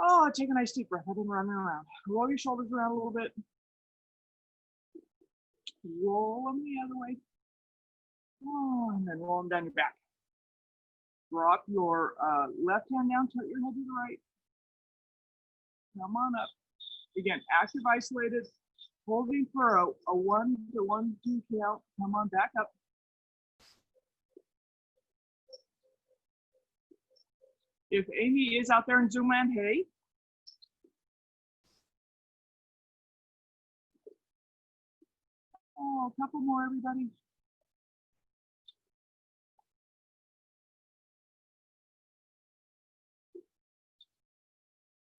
Oh, take a nice deep breath. I've been running around. Roll your shoulders around a little bit. Roll them the other way. Oh, and then roll them down your back. Drop your left hand down, tilt your head to the right. Come on up. Again, active isolated, holding for a 1 to 1 2 count. Come on back up. If Amy is out there in Zoom land, hey. Oh, a couple more, everybody.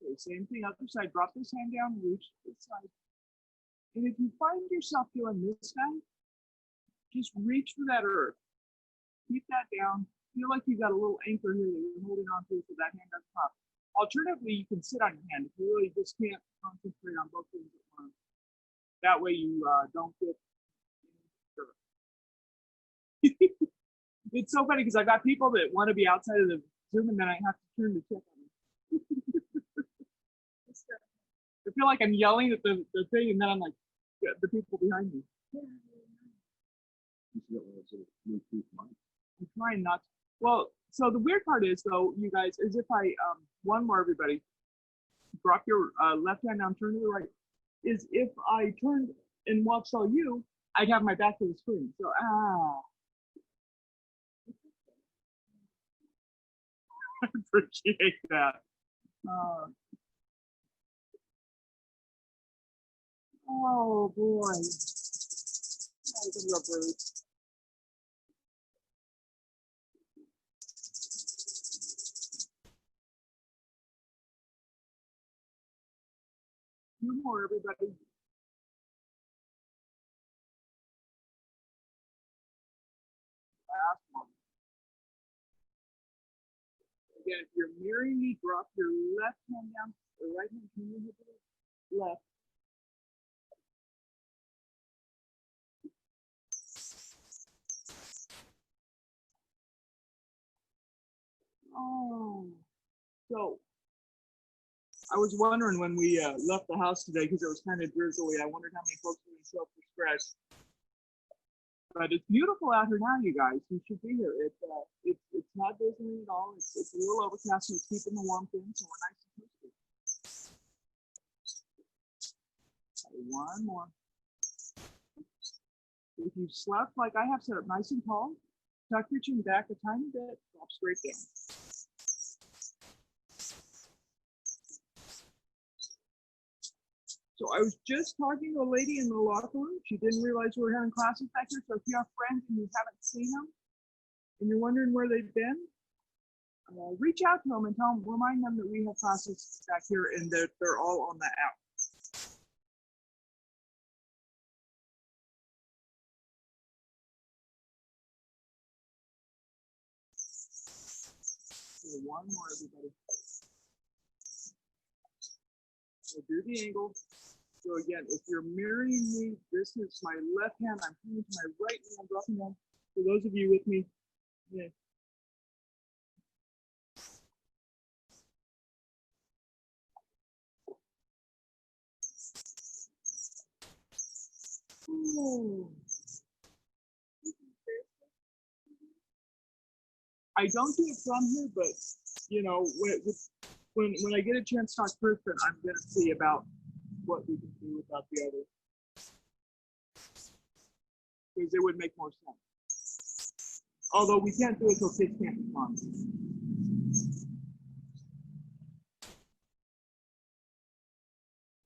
Okay, same thing, other side. Drop this hand down, reach this side. And if you find yourself doing this guy, just reach for that earth. Keep that down. Feel like you've got a little anchor here that you're holding on to so that hand doesn't pop. Alternatively, you can sit on your hand if you really just can't concentrate on both things at once. That way you don't get It's so funny because I got people that want to be outside of the Zoom and then I have to turn the check on them. I feel like I'm yelling at the thing and then I'm like, the people behind me. I'm trying not to. Well, so the weird part is though, you guys, is if I, one more everybody, drop your left hand down, turn to the right, is if I turned and watched all you, I'd have my back to the screen. So, I appreciate that. Oh boy. Two more, everybody. Last one. Again, if you're mirroring me, drop your left hand down, or right hand, can you hit the left? Oh, so I was wondering when we left the house today because it was kind of drizzly. I wondered how many folks were going to show up for scratch. But it's beautiful out here now, you guys. You should be here. It's not drizzling at all. It's a little overcast, so it's keeping the warmth in, so we're nice and toasty. One more. If you slept like I have, set up nice and tall, tuck your chin back a tiny bit, drop straight down. So I was just talking to a lady in the locker room. She didn't realize we were having classes back here. So if you have friends and you haven't seen them and you're wondering where they've been, reach out to them and tell them, remind them that we have classes back here and that they're all on the app. So one more, everybody. So do the angle. So again, if you're mirroring me, this is my left hand. I'm pointing to my right knee. I'm dropping down. For those of you with me, yeah. Ooh. I don't do it from here, but you know, when I get a chance to talk to Kathryn, I'm going to see about what we can do without the other, because it would make more sense. Although we can't do it so kids can't respond.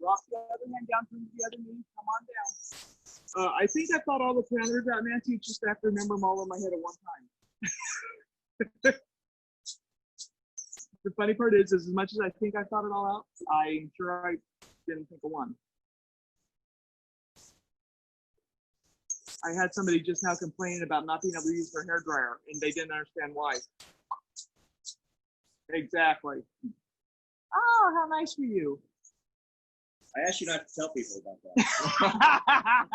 Drop the other hand down to the other knee. Come on down. I think I thought all the parameters out, Nancy. You just have to remember them all in my head at one time. The funny part is as much as I think I thought it all out, I'm sure I didn't think of one. I had somebody just now complaining about not being able to use their hair dryer, and they didn't understand why. Exactly. Oh, how nice for you. I asked you not to tell people about that.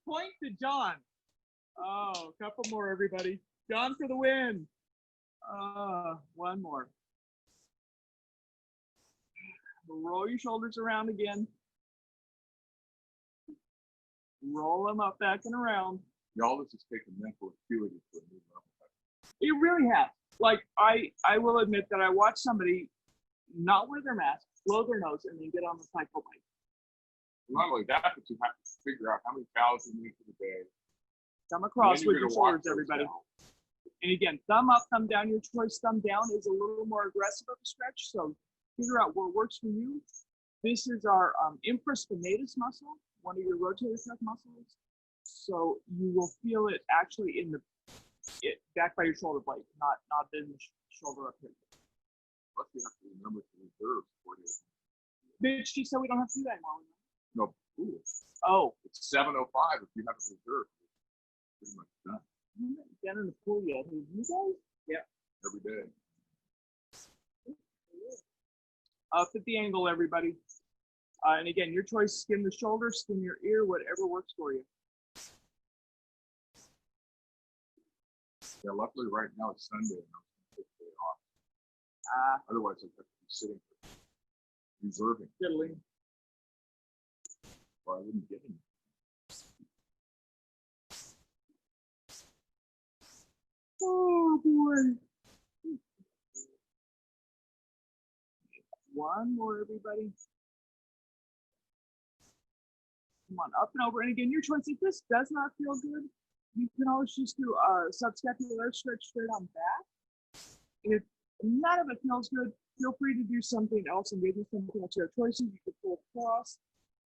Point to John. Oh, a couple more, everybody. John for the win. One more. Roll your shoulders around again. Roll them up, back and around. Y'all, this is taking mental acuity to a new level. It really has. Like, I will admit that I watched somebody not wear their mask, blow their nose, and then get on the cycle bike. Not only that, but you have to figure out how many calories you need for the day. Come across And then with you're your gonna walk shoulders, those everybody. down. And again, thumb up, thumb down. Your choice. Thumb down is a little more aggressive of a stretch, so figure out what works for you. This is our infraspinatus muscle, one of your rotator cuff muscles. So you will feel it actually in the back by your shoulder blade, not in the shoulder up here. Plus, you have to remember to reserve 4 days. Bitch, she said we don't have to do that anymore. No, ooh, Oh, it's 7:05 if you haven't reserved. Pretty much done you haven't been in the pool yet, have you guys? Yeah. every day. Up at the angle, everybody. And again, your choice: skin the shoulder, skin your ear, whatever works for you. Yeah, luckily right now it's Sunday and I'm going to take the day off. Otherwise, I'd have to be sitting reserving, Fiddling. or I wouldn't get any. Oh boy. One more, everybody. Come on, up and over. And again, your choice. If this does not feel good, you can always just do a subscapular stretch straight on back. If none of it feels good, feel free to do something else and maybe something else. You have choices. You can pull across.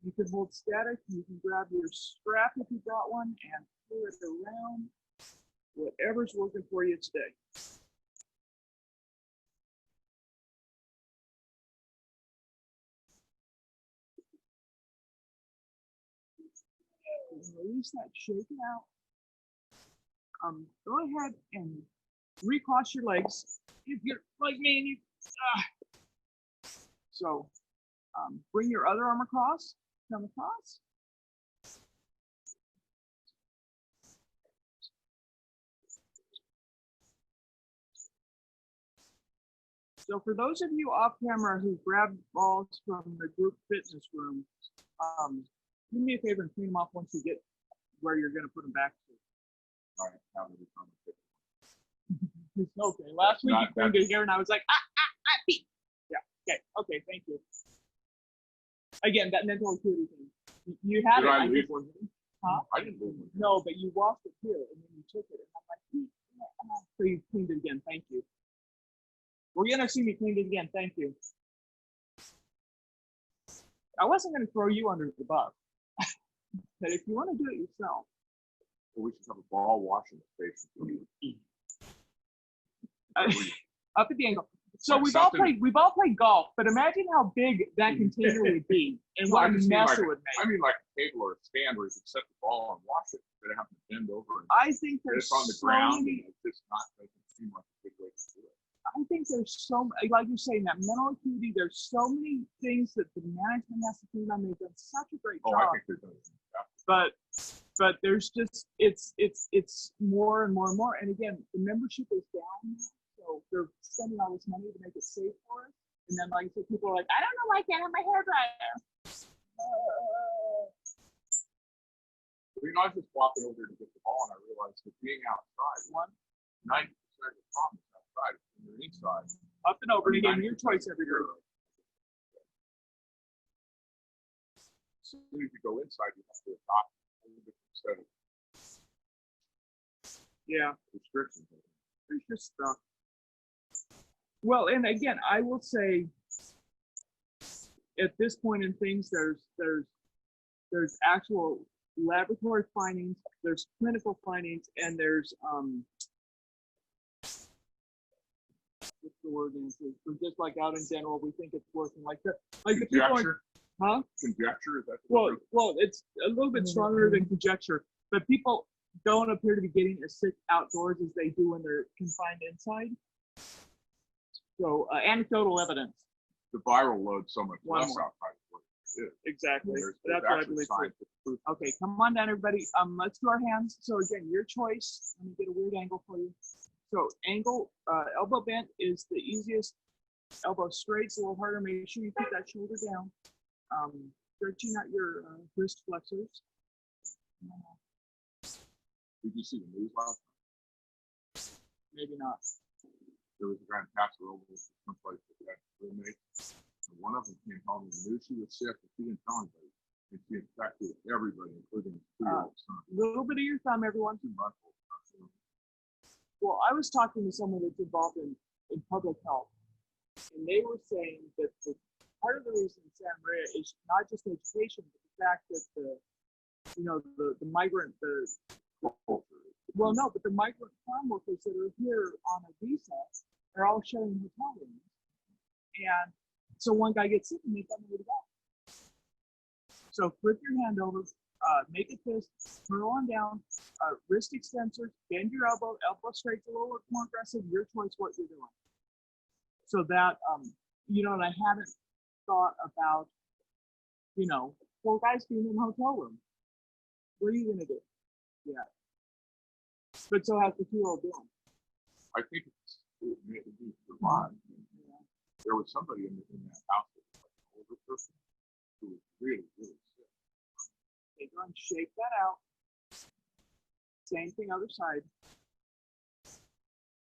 You can hold static. You can grab your strap if you got one and pull it around. Whatever's working for you today. Release that, shake it out. Go ahead and recross your legs if you're like me and you. So bring your other arm across, come across. So for those of you off camera who grabbed balls from the group fitness room, do me a favor and clean them off once you get where you're going to put them back to. All right, now that it's on the tip. Okay, last week you Not cleaned it here and I was like, pee. Yeah, okay, thank you. Again, that mental acuity thing. You had Did it. I leave one? Huh? I didn't leave one. No, but you walked it here and then you took it and I'm like, so you cleaned it again, thank you. We're gonna see me cleaned it again, thank you. I wasn't gonna throw you under the bus, but if you want to do it yourself. Well, we should have a ball washing station. Up at the angle. So Like we've all played golf, but imagine how big that container would be and Well, what I a just mean mess like- it would make. I mean, like a table or a stand where you can set the ball and wash it instead of having to bend over and I think get there's it on the so ground. many. And it's just not doesn't seem like a good way to do it. I think there's so, like you're saying, that mental acuity. There's so many things that the management has to do. They've done such a great Oh, job. I think they're doing that. But there's just it's more and more and more. And again, the membership is down, so they're spending all this money to make it safe for us. And then, like I said, people are like, I don't know why I can't have my hair dryer. You know, I was just walking over to get the ball and I realized that being outside, 90% of the problem is outside. When you're inside, Up and over. And again, your choice every day. as soon as you go inside, you have to adopt a little different set of restrictions. There's just stuff. Well, and again, I will say, at this point in things, there's actual laboratory findings, there's clinical findings, and there's what's the word? We're just like out in general, we think it's working like that. Like the people are, huh? Conjecture, is that Well, it's a little bit stronger than conjecture, but people don't appear to be getting as sick outdoors as they do when they're confined inside. So anecdotal evidence. the viral load so much One less more. outside of what it is. Exactly. There's That's what I actually believe. scientific proof. Okay, come on down, everybody. Let's do our hands. So again, your choice. Let me get a weird angle for you. So angle, elbow bent is the easiest Elbow straight, a little harder. Make sure you keep that shoulder down. Stretching out your wrist flexors. Did you see the news last night? Maybe not. There was a grand casserole over someplace that had roommates. And one of them came home and knew she was sick, but she didn't tell anybody. And she infected everybody, including his 2-year-old son. Little bit of your thumb, everyone. 2 months old. Well, I was talking to someone that's involved in public health, and they were saying that part of the reason in Santa Maria is not just education, but the fact that the migrant, well, no, but the migrant farm workers that are here on a visa are all sharing hotel rooms. And so one guy gets sick and they don't know where to go. So flip your hand over, make a fist, curl on down, wrist extensors, bend your elbow straight, a little more aggressive, your choice what you're doing. So that, and I haven't thought about, 4 guys being in a hotel room. What are you going to do? Yeah. But so how's the 2-year-old doing? I think it survived. Yeah. There was somebody in that house that was like an older person who was really, really sick. Okay, go and shake that out. Same thing, other side.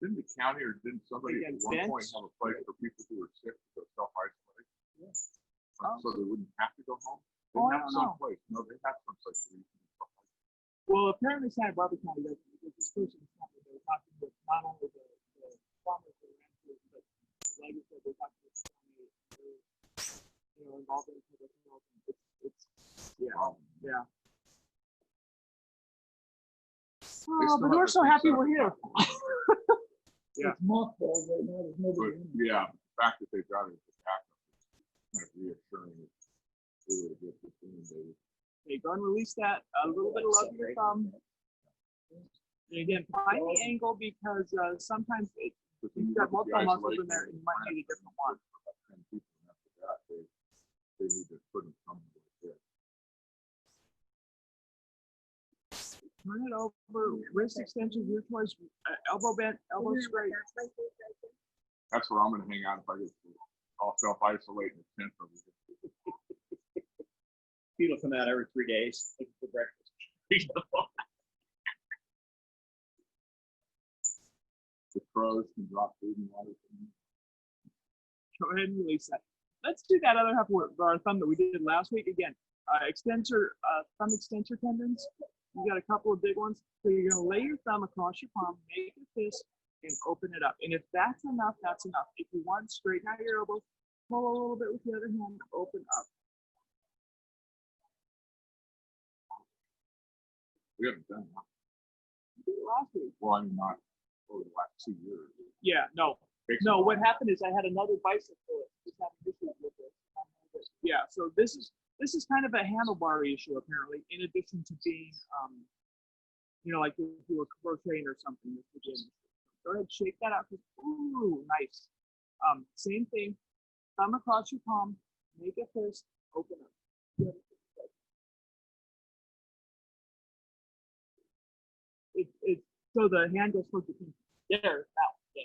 Didn't the county or didn't somebody Again, at one bench. point have a place for people who were sick to self-isolate? Yes. So they wouldn't have to go home? They Oh, I have don't know. someplace. No, they have someplace where you can self-isolate. Well, apparently Santa Barbara County does, because this person is talking, they were talking with not only the farmers that are answering, but like I said, they're talking with the county, they're involved in public health. Yeah. Oh, but we're so happy we're here. Yeah. It's mothballs right now. There's nobody in there. Yeah, the fact that they got it as a backup is kind of reassuring. It's really a good thing. Okay, go and release that. A little bit of love to your thumb. And again, find the angle because sometimes you've got multiple muscles in there and you might need a different one. They need to put them somewhere like this. Turn it over, wrist extension, your choice, elbow bent, elbow straight. That's where I'm going to hang out if I get to. I'll self-isolate in the tent over here. People come out every 3 days looking for breakfast. The crows can drop food and water. Go ahead and release that. Let's do that other half of our thumb that we did last week. Again, thumb extensor tendons. You got a couple of big ones. So you're going to lay your thumb across your palm, make a fist, and open it up. And if that's enough, that's enough. If you want, straighten out your elbow, pull a little bit with the other hand, open up. We haven't done that. We did it last week. Well, I mean, not over the last 2 years. Yeah, no. No, what happened is I had another bicycle just having issues with it. Yeah, so this is kind of a handlebar issue apparently, in addition to being like if you were crocheting or something with the gym. Go ahead, shake that out. Ooh, nice. Same thing. Thumb across your palm, make a fist, open up. So the hand goes towards the pinky. There, now. Yeah.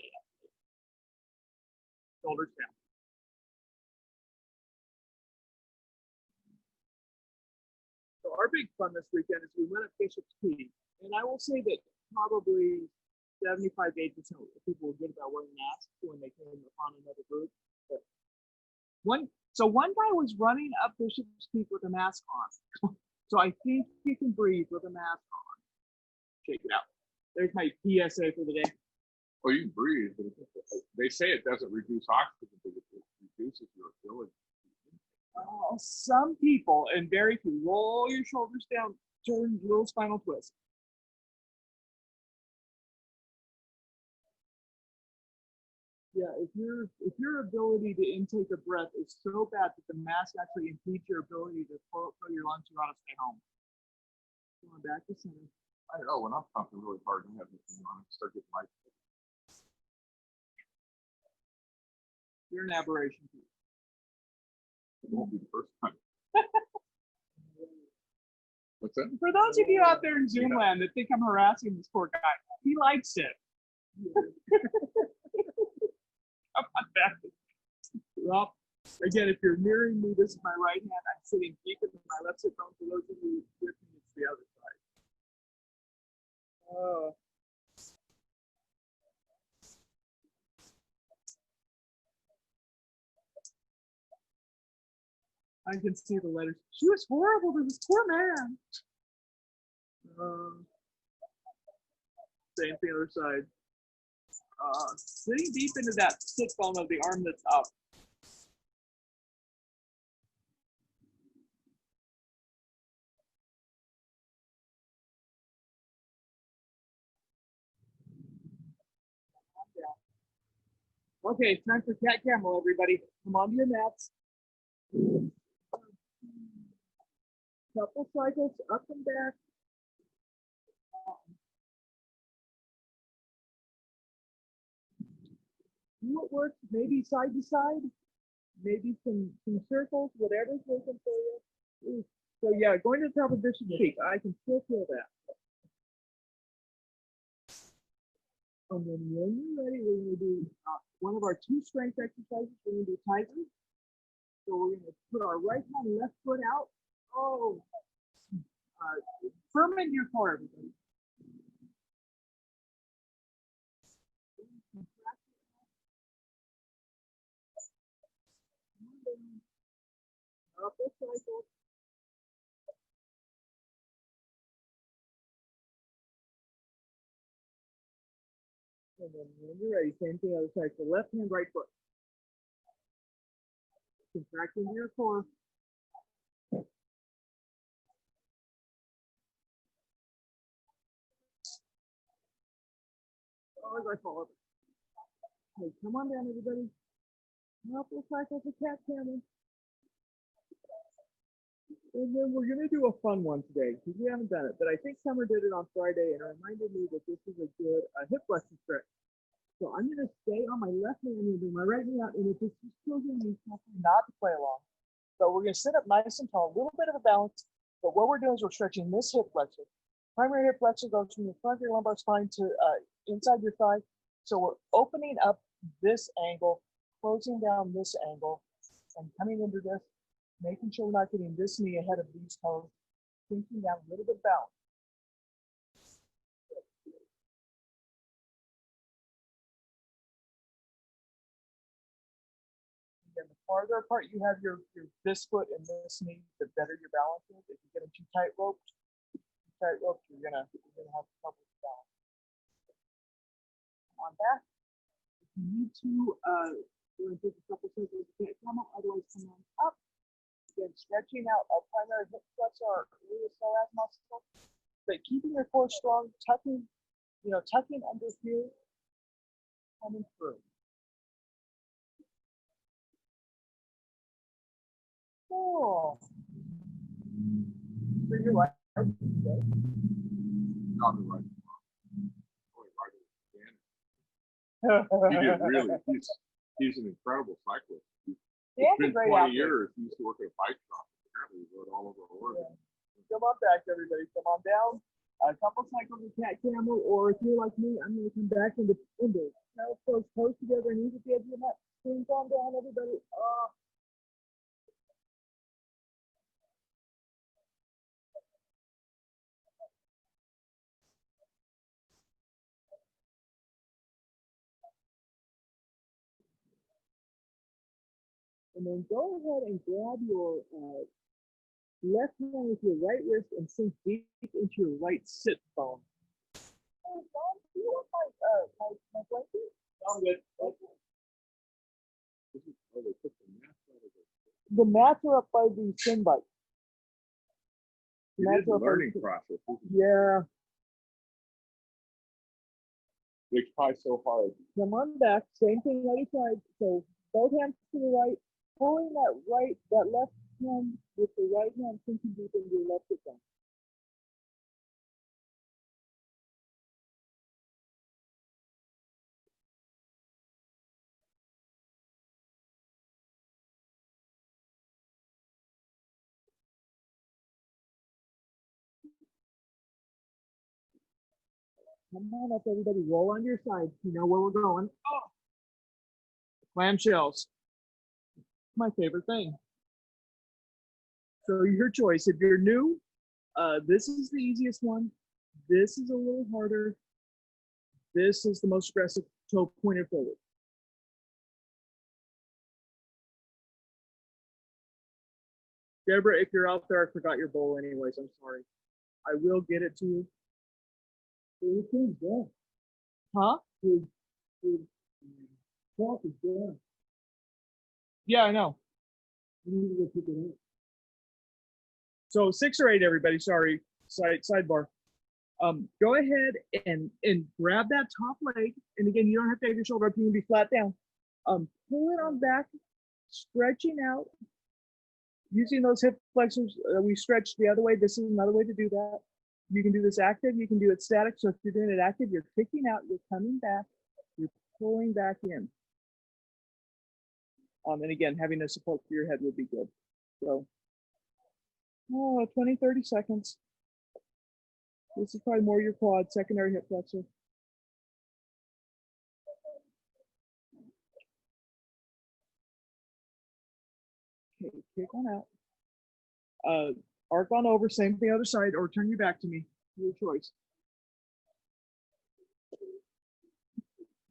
Shoulders down. So our big fun this weekend is we went at Bishop's Peak, and I will say that probably 75 to 80% of people were good about wearing masks when they came upon another group. But one guy was running up Bishop's Peak with a mask on. So I think you can breathe with a mask on. Shake it out. There's my PSA for the day. Well, you can breathe, but they say it doesn't reduce oxygen, but it reduces your ability. Some people, and very few, roll your shoulders down, turn little spinal twist. Yeah, if your ability to intake a breath is so bad that the mask actually impedes your ability to fill your lungs, you ought to stay home. Going back to center. I don't know, when I'm pumping really hard and I have this thing on, I start getting light. You're an aberration. It won't be the first time. What's that? For those of you out there in Zoom land that think I'm harassing this poor guy, he likes it. Come on back. Well, again, if you're mirroring me, this is my right hand. I'm sitting deep into my left sit bone. For those of you with me, it's the other side. I can see the letters. She was horrible to this poor man. Same thing other side. Sitting deep into that sit bone of the arm that's up. Okay, time for cat camel, everybody. Come on to your mats. Couple cycles up and back. Do what works, maybe side to side, maybe some circles, whatever's working for you. Ooh. So yeah, going to the top of Bishop's Peak, I can still feel that. And then when you're ready, we're going to do one of our 2 strength exercises. We're going to do tiger. So we're going to put our right hand, left foot out. Oh, firm in your core, everybody. Up a cycle. And then when you're ready, same thing other side. So left hand, right foot. Contract into your core. Oh, as I fall over. Okay, come on down, everybody. Couple cycles of cat camel. And then we're going to do a fun one today because we haven't done it. But I think Summer did it on Friday and it reminded me that this is a good hip flexor stretch. So I'm going to stay on my left knee. I'm going to bring my right knee out. And if it's still going to be not to play along. So we're going to sit up nice and tall, a little bit of a balance. But what we're doing is we're stretching this hip flexor. Primary hip flexor goes from the front of your lumbar spine to inside your thigh. So we're opening up this angle, closing down this angle, and coming into this, making sure we're not getting this knee ahead of these toes, sinking down a little bit down. And the farther apart you have your this foot and this knee, the better your balance is. If you get them too tight roped, you're gonna have trouble with balance. Come on back. If you need to, we're gonna take a couple seconds. You can't come up, otherwise come on up. Again, stretching out our primary hip flexor, our psoas muscle, but keeping your core strong, tucking under here, coming through. Cool. So you're right. Not the right. He did really. He's an incredible cyclist. It's been 20 years. He used to work at a bike shop. Apparently, he rode all over Oregon. Yeah. Come on back, everybody. Come on down. A couple cycles of cat camel, or if you're like me, I'm going to come back into child's pose, toes together, knees at the edge of the mat. Swing on down, everybody. And then go ahead and grab your left hand with your right wrist and sink deep into your right sit bone. Hey, Don, do you want my blanket? I'm good. Okay. The mats are up by the sin bike. It is a learning process. Yeah. They try so hard. Come on back. Same thing other side. So both hands to the right, pulling that left hand with the right hand sinking deep into your left hip bone. Come on up, everybody. Roll on your side. You know where we're going. Oh. Clamshells. My favorite thing. So your choice. If you're new, this is the easiest one. This is a little harder. This is the most aggressive, toe pointed forward. Deborah, if you're out there, I forgot your bowl anyways. I'm sorry. I will get it to you. It is done. Huh? The chalk is done. Yeah, I know. You need to go pick it up. So 6 or 8, everybody. Sorry. Sidebar. Go ahead and grab that top leg. And again, you don't have to have your shoulder up. You can be flat down. Pull it on back, stretching out. Using those hip flexors, we stretch the other way. This is another way to do that. You can do this active. You can do it static. So if you're doing it active, you're kicking out. You're coming back. You're pulling back in. And again, having a support for your head would be good. So, 20, 30 seconds. This is probably more your quad, secondary hip flexor. Okay, kick on out. Arc on over, same thing other side, or turn your back to me. Your choice.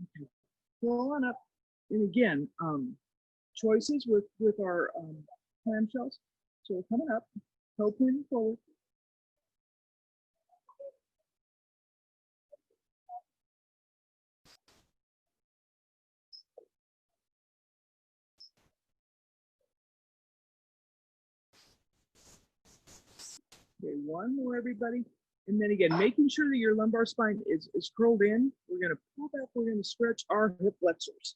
Okay. Pull on up. And again, choices with our clamshells. So we're coming up, toe pointing forward. Okay, one more, everybody. And then again, making sure that your lumbar spine is curled in. We're going to pull back. We're going to stretch our hip flexors.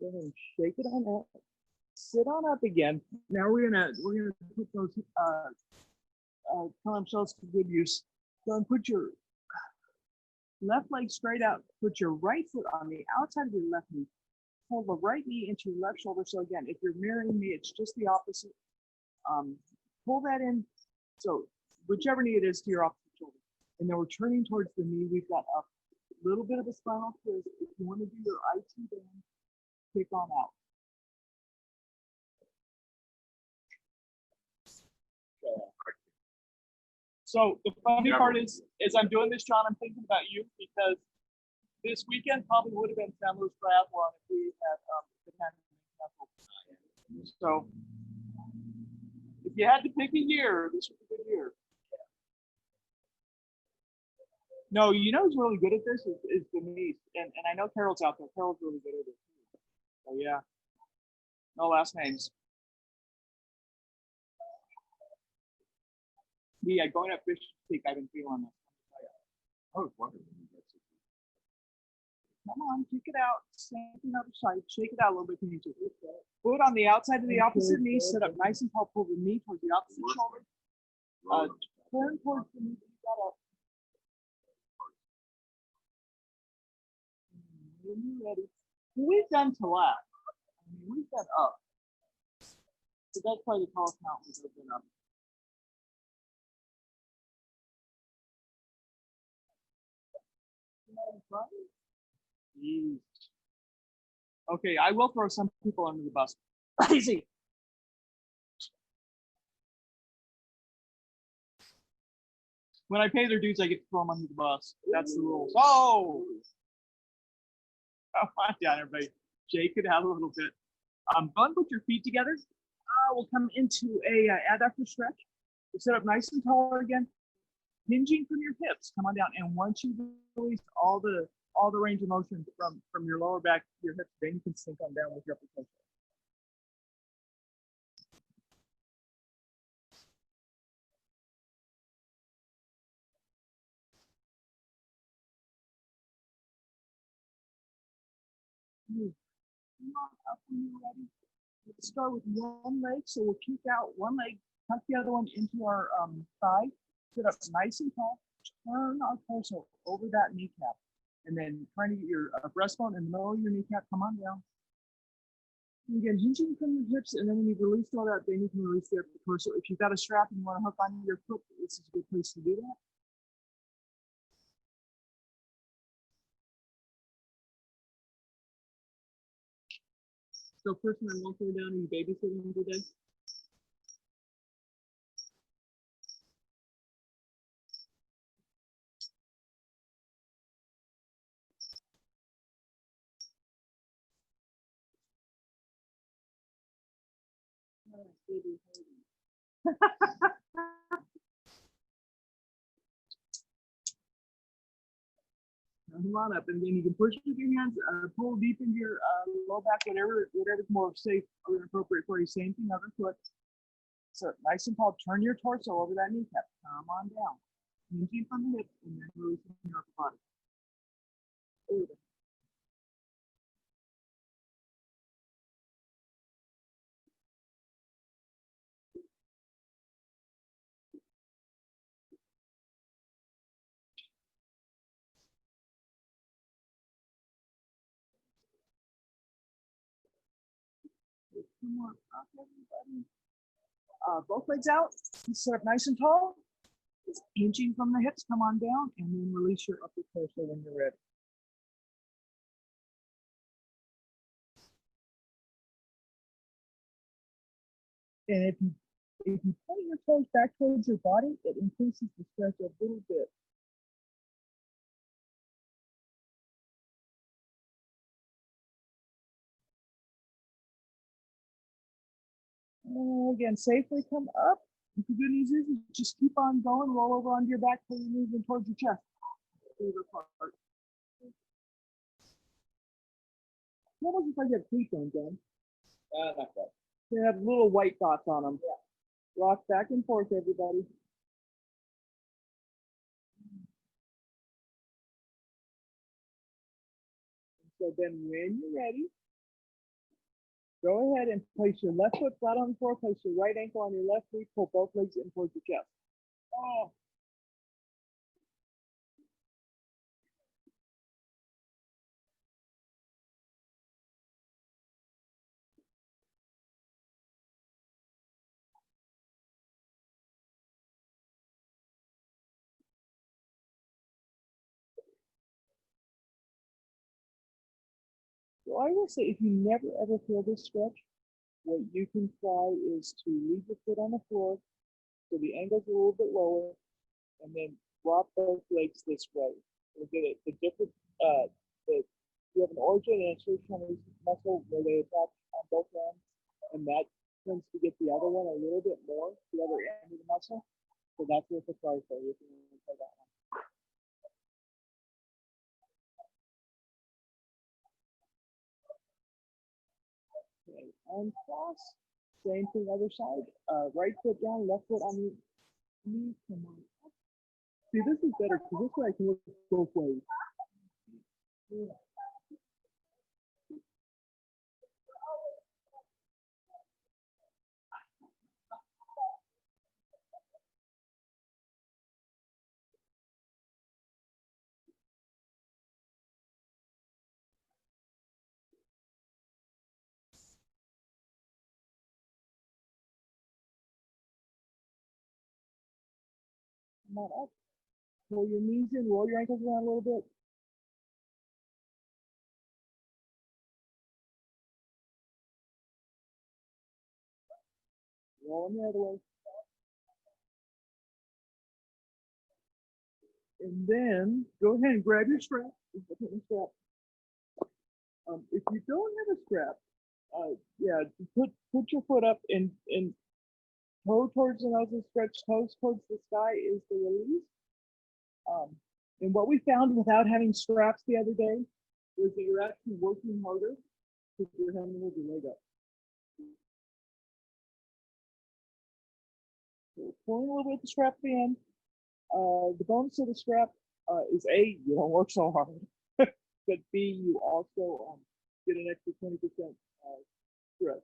Go ahead and shake it on up. Sit on up again. Now we're gonna put those clamshells to good use. Go and put your left leg straight out. Put your right foot on the outside of your left knee. Pull the right knee into your left shoulder. So again, if you're mirroring me, it's just the opposite. Pull that in. So whichever knee it is to your opposite shoulder. And then we're turning towards the knee. We've got a little bit of a spinal twist. If you want to do your IT band, kick on out. So the funny part is I'm doing this, John, I'm thinking about you because this weekend probably would have been San Luis Triathlon if we had the kind of. So if you had to pick a year, this was a good year. No, you know who's really good at this is Denise, and I know Carol's out there. Carol's really good at it too. So yeah, no last names. Yeah, going up Fish Creek, I've been feeling it. I was wondering. Come on, kick it out. Same thing other side. Shake it out a little bit. Foot on the outside of the opposite knee. Sit up nice and tall. Pull the knee towards the opposite shoulder. Turn towards the knee. When you're ready. We've done to left. I mean, we've done up. So that's probably the tallest mountain we've ever been up. Jeez. Okay, I will throw some people under the bus. Easy. When I pay their dues, I get to throw them under the bus. That's the rules. Oh! Come on down, everybody. Shake it out a little bit. Go and put your feet together. We'll come into a adductor stretch. We'll sit up nice and tall again. Hinging from your hips. Come on down. And once you release all the range of motion from your lower back to your hips, then you can sink on down with your upper torso. Up when you're ready. Let's start with one leg. So we'll kick out one leg, tuck the other one into our thigh. Sit up nice and tall. turn our torso over that kneecap, and then trying to get your breastbone in the middle of your kneecap. Come on down. And again, hinging from your hips, and then when you've released all that, then you can release the upper torso. If you've got a strap and you want to hook onto your foot, this is a good place to do that. So first when I walk her down, are you babysitting every day? Now, come on up, and then you can push with your hands, pull deep into your low back, whatever's more safe or appropriate for you. Same thing, other foot. So nice and tall. Turn your torso over that kneecap. Come on down. Hinging from the hips, and then releasing your upper body. Over. Come on up, everybody. Both legs out. Sit up nice and tall. Hinging from the hips. Come on down, and then release your upper torso when you're ready. And if you point your toes back towards your body, it increases the stretch a little bit. And again, safely come up. If you do knees, just keep on going. Roll over onto your back, pull your knees in towards your chest. Favorite part. It almost looks like you have cleats on, John. Not bad. They have little white dots on them. Yeah. Rock back and forth, everybody. So then when you're ready, go ahead and place your left foot flat on the floor, place your right ankle on your left knee, pull both legs in towards your chest. Oh. So I will say, if you never ever feel this stretch, what you can try is to leave your foot on the floor so the angle's a little bit lower, and then drop both legs this way. We'll get it. The different, you have an origin and a tertiary muscle where they attach on both ends, and that tends to get the other one a little bit more, the other end of the muscle. So that's what the try for you if you want to try that one. Okay, uncross. Same thing, other side. Right foot down, left foot on your knee. Come on up. See, this is better because this way I can look both ways. Yeah. Come on up. Pull your knees in, roll your ankles around a little bit. Roll them the other way. And then go ahead and grab your strap. If you don't have a strap, yeah, put your foot up and toe towards the nose and stretch toes towards the sky is the release. And what we found without having straps the other day was that you're actually working harder because you're having to move your leg up. So pulling a little bit of the strap at the end. The bonus of the strap is A, you don't work so hard, but B, you also get an extra 20% stretch.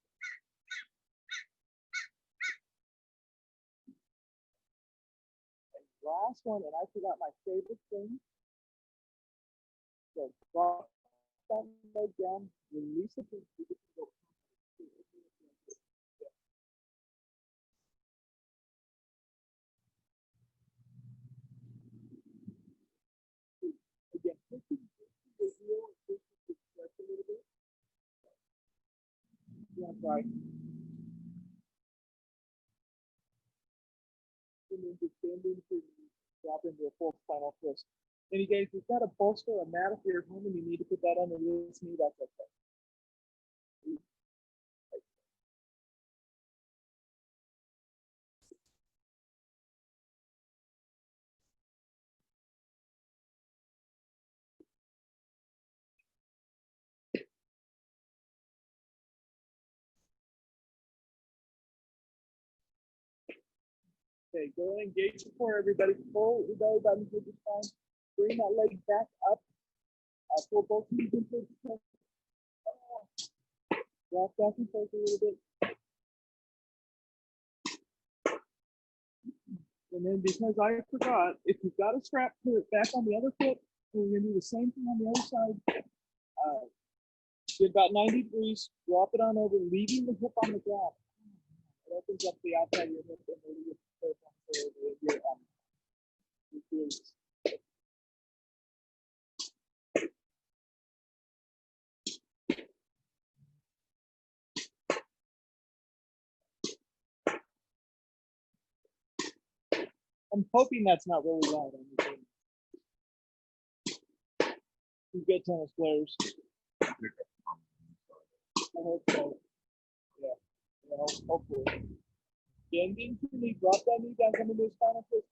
last one, and I forgot my favorite thing. So drop that leg down, release the feet. Again, push the heel, push the stretch a little bit. Yeah, right. And then just bend into the knee, drop into a full spinal twist. And again, if you've got a bolster or a mat if you're at home and you need to put that under this knee, that's okay. Okay, go ahead and engage the core, everybody. Pull your belly button to the spine. Bring that leg back up. Pull both knees into the chest. Rock back and forth a little bit. And then because I forgot, if you've got a strap, put it back on the other foot. We're going to do the same thing on the other side. Get about 90 degrees. Drop it on over, leaving the hip on the ground. It opens up the outside of your hip and really gets your glutes. I'm hoping that's not really loud on the game. You get tennis players. I hope so. Yeah. Hopefully. Bend into the knee, drop that knee down, come into a spinal twist.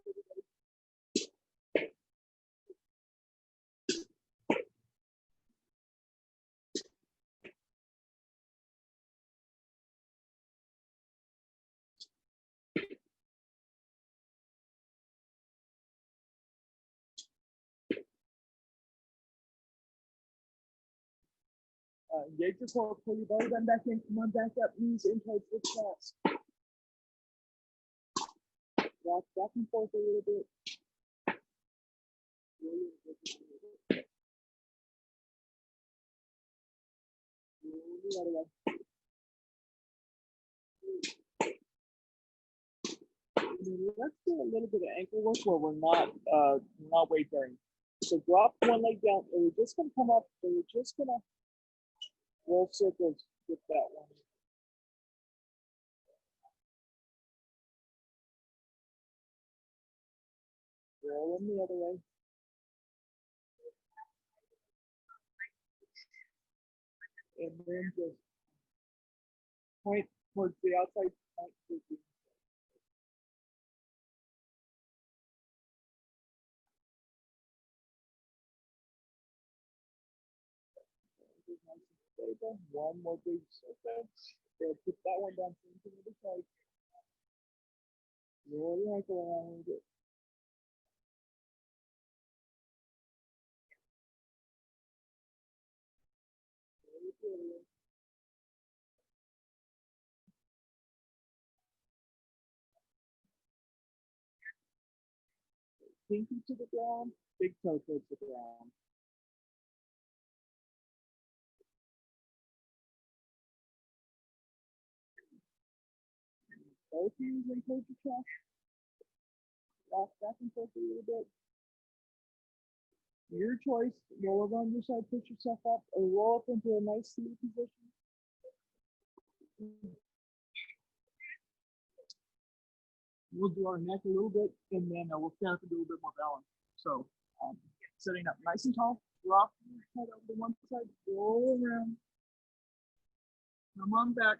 Engage your core, pull your belly button back in, come on back up, knees in towards the chest. Rock back and forth a little bit. The other way. Let's do a little bit of ankle work where we're not weight bearing. So drop one leg down, and we're just gonna come up, and we're just gonna roll circles with that one. Roll them the other way. And then just point towards the outside, point towards the stable. One more big circle. So put that one down into the side. Roll your ankle around a little bit. Pinky to the ground, big toe towards the ground. Both knees in towards the chest. Rock back and forth a little bit. Your choice. Roll over on your side, push yourself up, or roll up into a nice seated position. We'll do our neck a little bit, and then we'll stand up and do a little bit more balance. So, sitting up nice and tall, rock your head over to one side, roll around, come on back.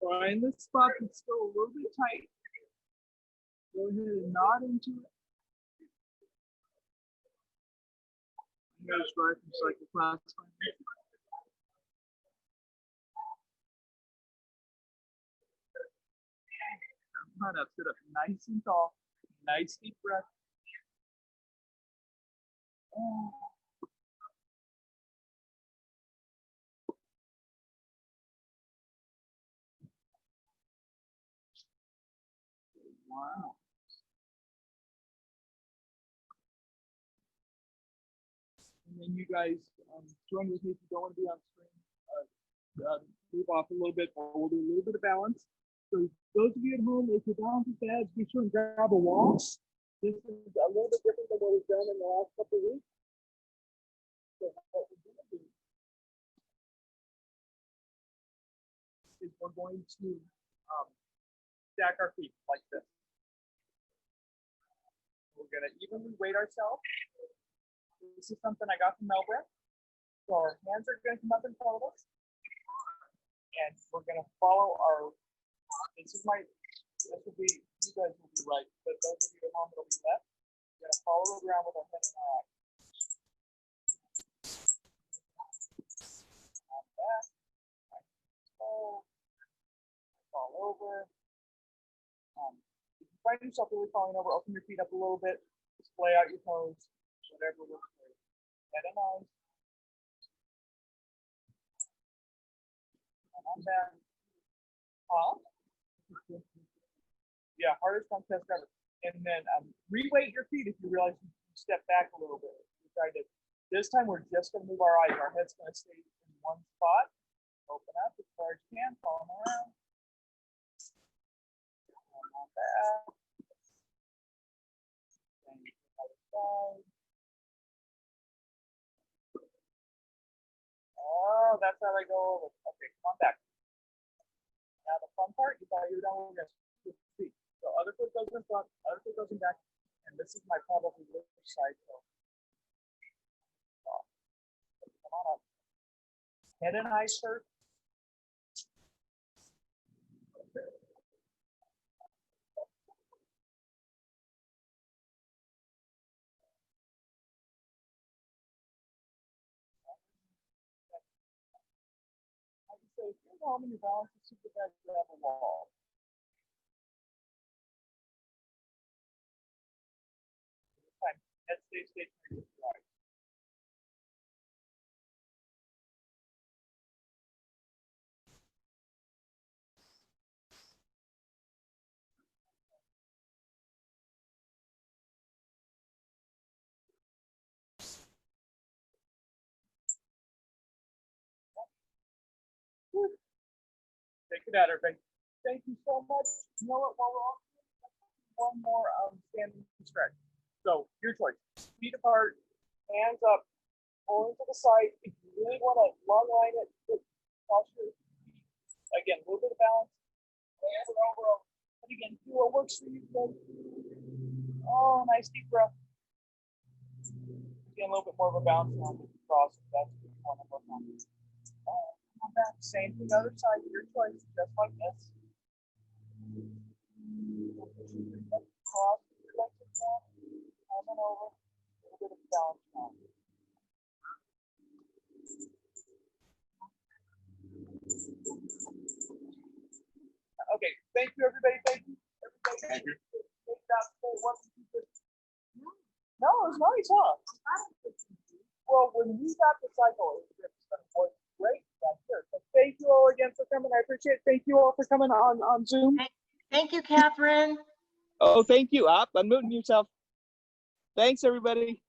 Find the spot that's still a little bit tight. Go ahead and nod into it. I'm going to try from cycle class. Come on up, sit up nice and tall. Nice deep breath. Wow. And then you guys join with me if you don't want to be on screen. Move off a little bit, or we'll do a little bit of balance. So those of you at home, if your balance is bad, be sure and grab a wall. This is a little bit different than what we've done in the last couple of weeks. So what we're going to do is we're going to stack our feet like this. We're going to evenly weight ourselves. This is something I got from Melbourne. So our hands are going to come up in front of us. And we're going to follow our, this will be, you guys will be right, but those of you at home, it'll be left. We're going to follow it around with our head and our eyes. On back, fall over. If you find yourself really falling over, open your feet up a little bit, splay out your toes, whatever works for you. Head and eyes. And on back. Up. Yeah, hardest contest ever. And then re-weight your feet if you realize you step back a little bit. This time we're just going to move our eyes. Our head's going to stay in one spot. Open up as far as you can, follow around. And on back. And the other side. Oh, that's how they go over. Okay, come on back. Now the fun part, you thought you were done with this. Feet. So other foot goes in front, other foot goes in back, and this is my probably left side. So come on up. Head and eyes first. Like you say, if you're home and your balance is super bad, grab a wall. Head stays stationary with your eyes. Take it out, everybody. Thank you so much. You know what? While we're off, one more standing stretch. So your choice. Feet apart, hands up, pulling to the side. If you really want to long line it, cross your feet. Again, a little bit of balance. Hands over. And again, do what works for you. Oh, nice deep breath. Again, a little bit more of a balance on the cross. That's what you want to work on. Come back. Same thing, other side. Your choice, just like this. Cross, coming over, a little bit of balance now. Okay, thank you, everybody. Thank you, everybody. Thank you. No, it was nice, huh? Well, when we got the cycle, it was great back here. So thank you all again for coming. I appreciate it. Thank you all for coming on Zoom. Thank you, Kathryn. Oh, thank you. Unmuting yourself. Thanks, everybody.